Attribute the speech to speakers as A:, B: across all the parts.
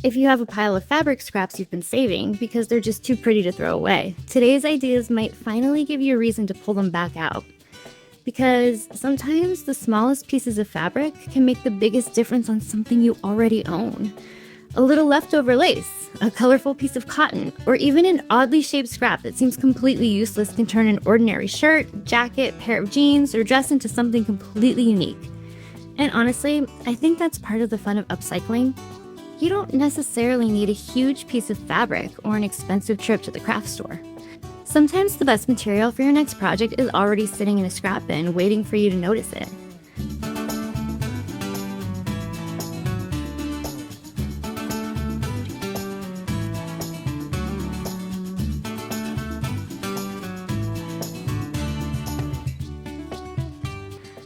A: if you have a pile of fabric scraps you've been saving because they're just too pretty to throw away, today's ideas might finally give you a reason to pull them back out. Because sometimes the smallest pieces of fabric can make the biggest difference on something you already own. A little leftover lace, a colorful piece of cotton, or even an oddly shaped scrap that seems completely useless can turn an ordinary shirt, jacket, pair of jeans, or dress into something completely unique. And honestly, I think that's part of the fun of upcycling. You don't necessarily need a huge piece of fabric or an expensive trip to the craft store. Sometimes the best material for your next project is already sitting in a scrap bin waiting for you to notice it.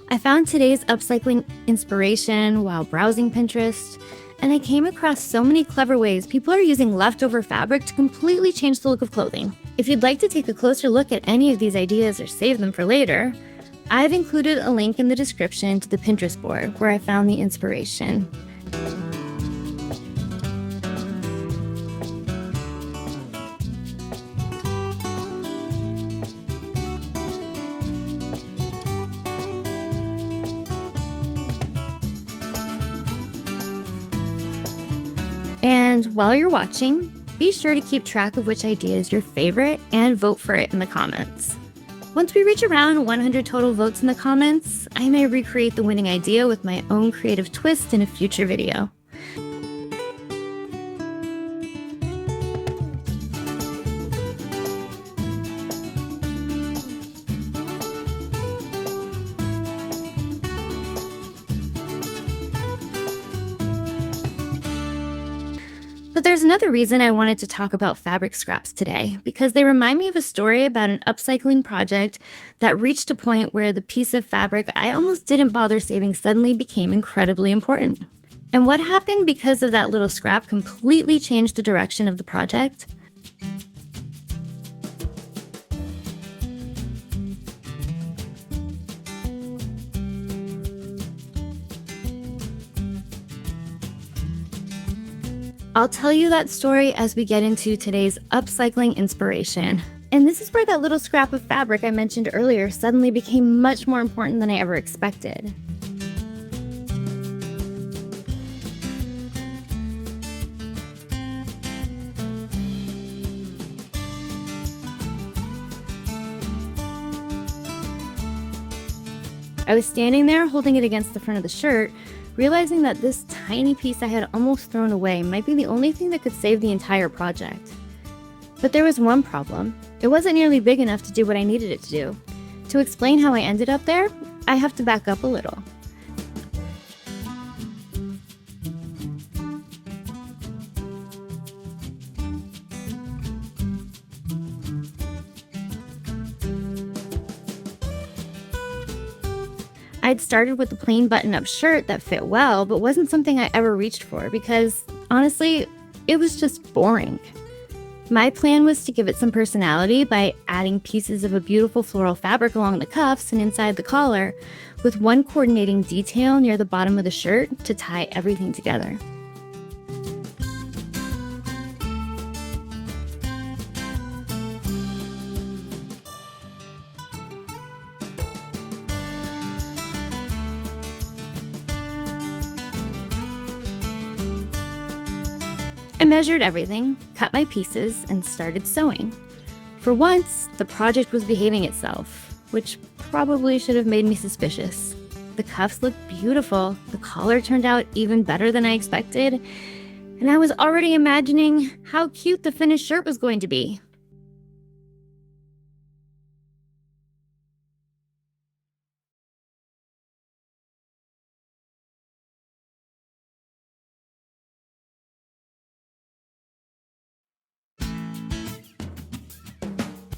A: I found today's upcycling inspiration while browsing Pinterest, and I came across so many clever ways people are using leftover fabric to completely change the look of clothing. If you'd like to take a closer look at any of these ideas or save them for later, I've included a link in the description to the Pinterest board where I found the inspiration. And while you're watching, be sure to keep track of which idea is your favorite and vote for it in the comments. Once we reach around 100 total votes in the comments, I may recreate the winning idea with my own creative twist in a future video. But there's another reason I wanted to talk about fabric scraps today, because they remind me of a story about an upcycling project that reached a point where the piece of fabric I almost didn't bother saving suddenly became incredibly important. And what happened because of that little scrap completely changed the direction of the project. I'll tell you that story as we get into today's upcycling inspiration. And this is where that little scrap of fabric I mentioned earlier suddenly became much more important than I ever expected. I was standing there holding it against the front of the shirt, realizing that this tiny piece I had almost thrown away might be the only thing that could save the entire project. But there was one problem. It wasn't nearly big enough to do what I needed it to do. To explain how I ended up there, I have to back up a little. I'd started with a plain button-up shirt that fit well, but wasn't something I ever reached for because, honestly, it was just boring. My plan was to give it some personality by adding pieces of a beautiful floral fabric along the cuffs and inside the collar, with one coordinating detail near the bottom of the shirt to tie everything together. I measured everything, cut my pieces, and started sewing. For once, the project was behaving itself, which probably should have made me suspicious. The cuffs looked beautiful, the collar turned out even better than I expected, and I was already imagining how cute the finished shirt was going to be.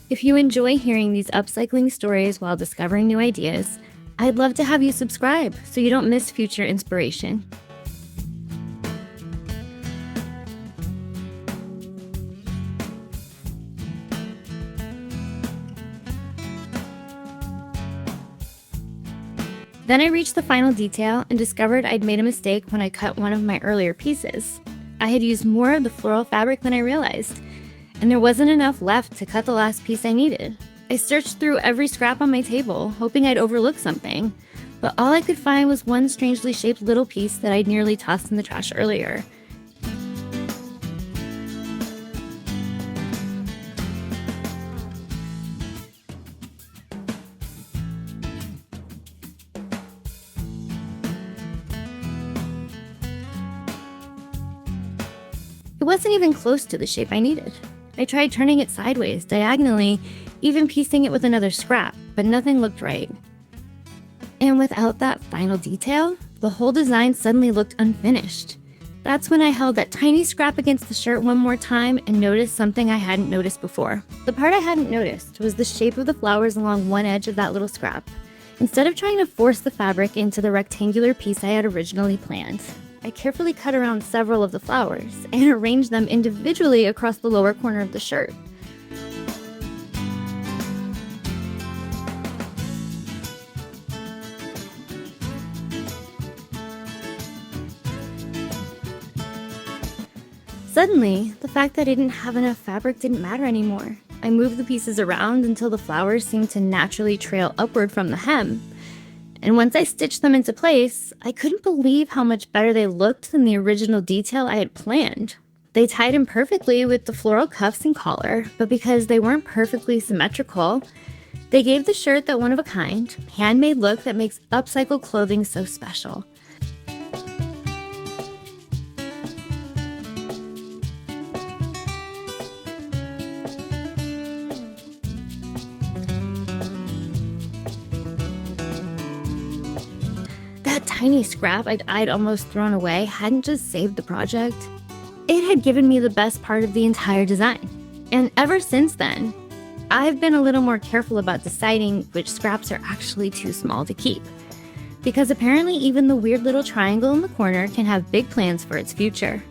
A: If you enjoy hearing these upcycling stories while discovering new ideas, I'd love to have you subscribe so you don't miss future inspiration. Then I reached the final detail and discovered I'd made a mistake when I cut one of my earlier pieces. I had used more of the floral fabric than I realized, and there wasn't enough left to cut the last piece I needed. I searched through every scrap on my table, hoping I'd overlook something, but all I could find was one strangely shaped little piece that I'd nearly tossed in the trash earlier. It wasn't even close to the shape I needed. I tried turning it sideways, diagonally, even piecing it with another scrap, but nothing looked right. And without that final detail, the whole design suddenly looked unfinished. That's when I held that tiny scrap against the shirt one more time and noticed something I hadn't noticed before. The part I hadn't noticed was the shape of the flowers along one edge of that little scrap, instead of trying to force the fabric into the rectangular piece I had originally planned. I carefully cut around several of the flowers and arranged them individually across the lower corner of the shirt. Suddenly, the fact that I didn't have enough fabric didn't matter anymore. I moved the pieces around until the flowers seemed to naturally trail upward from the hem. And once I stitched them into place, I couldn't believe how much better they looked than the original detail I had planned. They tied in perfectly with the floral cuffs and collar, but because they weren't perfectly symmetrical, they gave the shirt that one-of-a-kind, handmade look that makes upcycled clothing so special. That tiny scrap I'd almost thrown away hadn't just saved the project. It had given me the best part of the entire design. And ever since then, I've been a little more careful about deciding which scraps are actually too small to keep. Because apparently even the weird little triangle in the corner can have big plans for its future.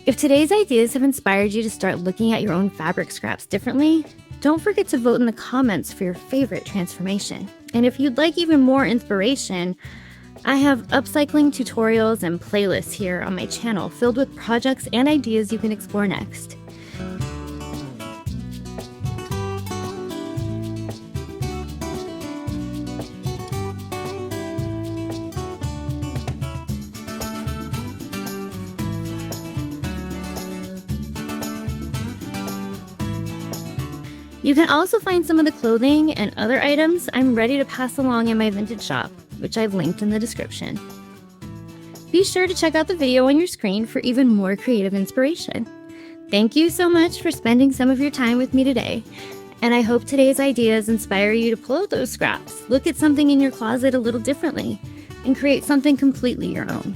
A: If today's ideas have inspired you to start looking at your own fabric scraps differently, don't forget to vote in the comments for your favorite transformation. And if you'd like even more inspiration, I have upcycling tutorials and playlists here on my channel filled with projects and ideas you can explore next. You can also find some of the clothing and other items I'm ready to pass along in my vintage shop, which I've linked in the description. Be sure to check out the video on your screen for even more creative inspiration. Thank you so much for spending some of your time with me today, and I hope today's ideas inspire you to pull out those scraps, look at something in your closet a little differently, and create something completely your own.